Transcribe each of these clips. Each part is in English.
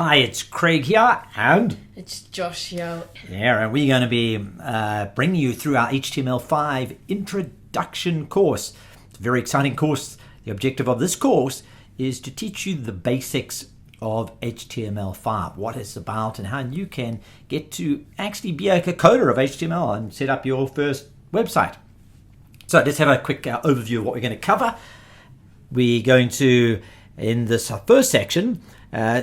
Hi, it's Craig here, and it's Josh here. Yeah, and we're going to be bringing you through our HTML5 introduction course. It's a very exciting course. The objective of this course is to teach you the basics of HTML5, what it's about, and how you can get to actually be a coder of HTML and set up your first website. So let's have a quick overview of what we're going to cover. We're going to, in this first section,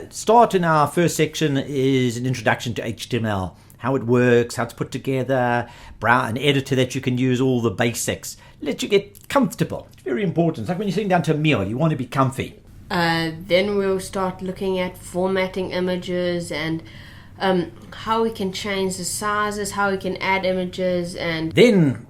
start in our first section is an introduction to HTML, how it works, how it's put together, an editor that you can use, all the basics. Let you get comfortable. It's very important. It's like when you're sitting down to a meal, you want to be comfy. Then we'll start looking at formatting images and how we can change the sizes, how we can add images, and then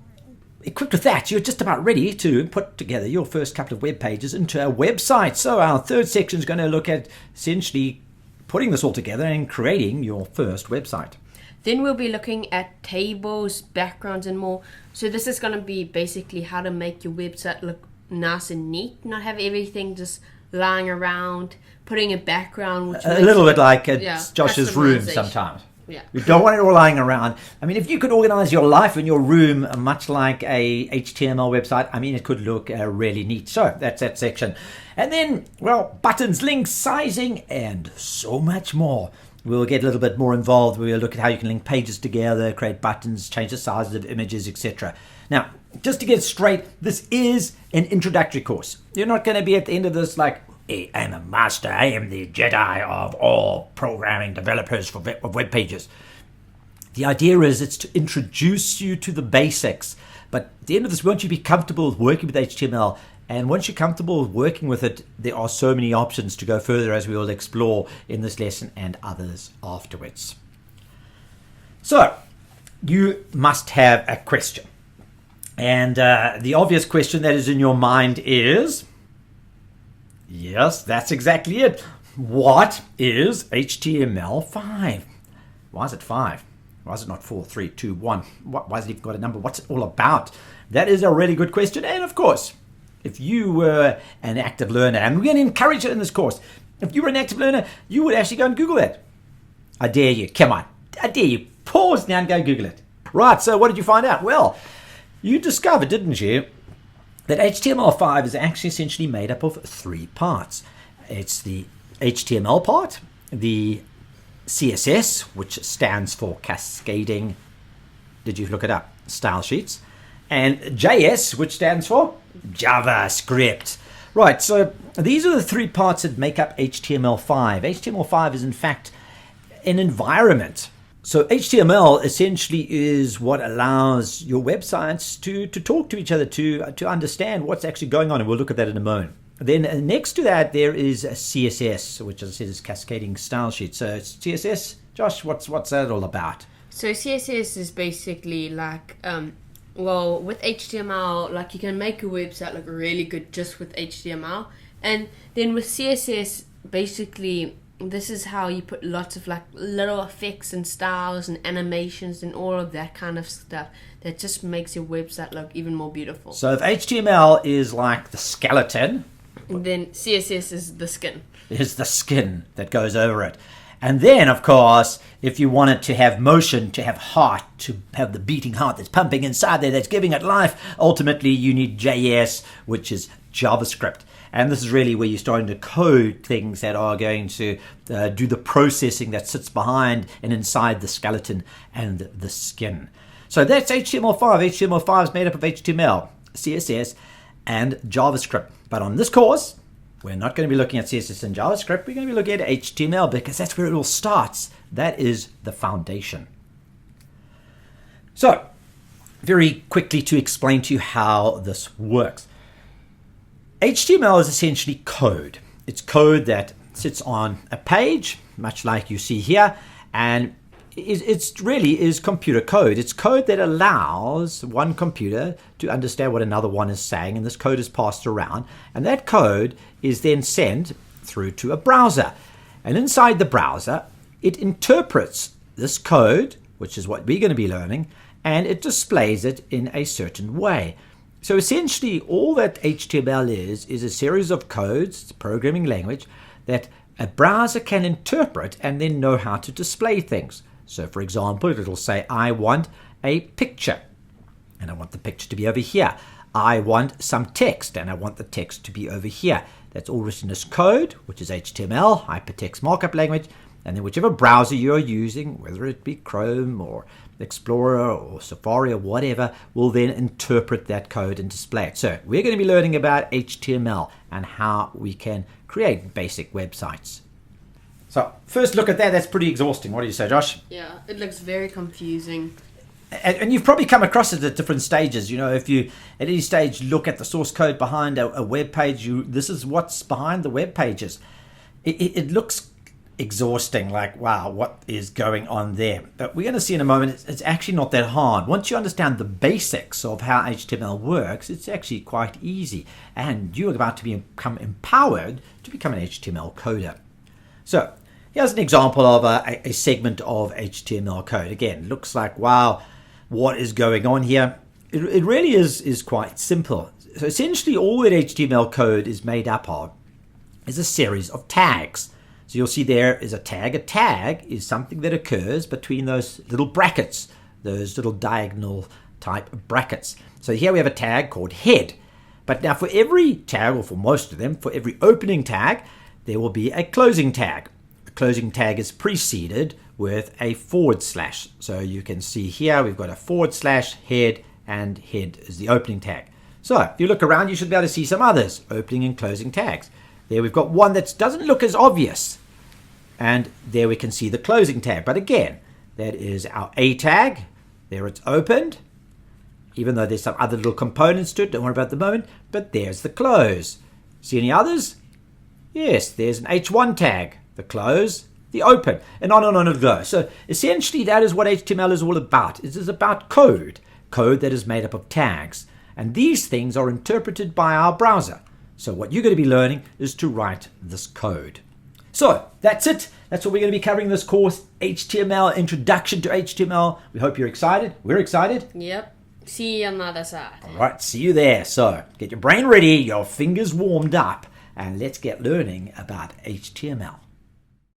equipped with that, you're just about ready to put together your first couple of web pages into a website. So our third section is going to look at essentially putting this all together and creating your first website. Then we'll be looking at tables, backgrounds, and more. So this is going to be basically how to make your website look nice and neat, not have everything just lying around, putting a background. Which a little bit like Josh's room sometimes. Yeah. You don't want it all lying around. I mean, if you could organize your life and your room much like a HTML website, I mean, it could look really neat. So that's that section. And then, well, buttons, links, sizing, and so much more. We'll get a little bit more involved. We'll look at how you can link pages together, create buttons, change the sizes of images, etc. Now, just to get straight, this is an introductory course. You're not going to be at the end of this like, I am a master, I am the Jedi of all programming developers of web pages. The idea is it's to introduce you to the basics. But at the end of this, we want you to be comfortable with working with HTML. And once you're comfortable with working with it, there are so many options to go further, as we will explore in this lesson and others afterwards. So, you must have a question. And the obvious question that is in your mind is, yes, that's exactly it. What is HTML5? Why is it 5? Why is it not 4, 3, 2, 1? Why has it even got a number? What's it all about? That is a really good question. And of course, if you were an active learner, and we're going to encourage it in this course, if you were an active learner, you would actually go and Google it. I dare you. Come on. I dare you. Pause now and go Google it. Right, so what did you find out? Well, you discovered, didn't you, that HTML5 is actually essentially made up of 3 parts. It's the HTML part, the CSS, which stands for cascading, did you look it up, style sheets, and JS, which stands for JavaScript. Right, so these are the 3 parts that make up HTML5. HTML5 is in fact an environment. So HTML essentially is what allows your websites to talk to each other, to understand what's actually going on, and we'll look at that in a moment. Then next to that, there is a CSS, which as I said is cascading style sheet. So CSS, Josh, what's that all about? So CSS is basically like, with HTML, like you can make a website look really good just with HTML. And then with CSS, basically, this is how you put lots of like little effects and styles and animations and all of that kind of stuff that just makes your website look even more beautiful. So if HTML is like the skeleton, then CSS is the skin. Is the skin that goes over it. And then, of course, if you want it to have motion, to have heart, to have the beating heart that's pumping inside there, that's giving it life, ultimately you need JS, which is JavaScript. And this is really where you're starting to code things that are going to do the processing that sits behind and inside the skeleton and the skin. So that's HTML5. HTML5 is made up of HTML, CSS, and JavaScript. But on this course, we're not going to be looking at CSS and JavaScript. We're going to be looking at HTML because that's where it all starts. That is the foundation. So, very quickly to explain to you how this works. HTML is essentially code. It's code that sits on a page, much like you see here, and it really is computer code. It's code that allows one computer to understand what another one is saying, and this code is passed around, and that code is then sent through to a browser. And inside the browser, it interprets this code, which is what we're going to be learning, and it displays it in a certain way. So essentially, all that HTML is a series of codes, it's a programming language, that a browser can interpret and then know how to display things. So for example, it'll say, I want a picture, and I want the picture to be over here. I want some text, and I want the text to be over here. That's all written as code, which is HTML, hypertext markup language, and then whichever browser you're using, whether it be Chrome or Explorer or Safari or whatever, will then interpret that code and display it. So we're going to be learning about HTML and how we can create basic websites. So first look at that. That's pretty exhausting. What do you say, Josh? Yeah, it looks very confusing. And you've probably come across it at different stages. You know, if you at any stage look at the source code behind a web page, this is what's behind the web pages. It looks exhausting, like, wow, what is going on there? But we're going to see in a moment, it's actually not that hard. Once you understand the basics of how HTML works, it's actually quite easy. And you're about to become empowered to become an HTML coder. So here's an example of a segment of HTML code. Again, looks like, wow, what is going on here? It really is quite simple. So essentially all that HTML code is made up of is a series of tags. So you'll see there is a tag. A tag is something that occurs between those little brackets, those little diagonal type brackets. So here we have a tag called head. But now for every tag, or for most of them, for every opening tag, there will be a closing tag. The closing tag is preceded with a forward slash. So you can see here we've got a forward slash, head, and head is the opening tag. So if you look around, you should be able to see some others, opening and closing tags. There we've got one that doesn't look as obvious. And there we can see the closing tag. But again, that is our A tag. There it's opened. Even though there's some other little components to it, don't worry about the moment. But there's the close. See any others? Yes, there's an H1 tag. The close, the open, and on it goes. So essentially that is what HTML is all about. It is about code that is made up of tags. And these things are interpreted by our browser. So what you're going to be learning is to write this code. So that's it. That's what we're going to be covering this course, HTML, Introduction to HTML. We hope you're excited. We're excited. Yep. See you on the other side. All right, see you there. So get your brain ready, your fingers warmed up, and let's get learning about HTML.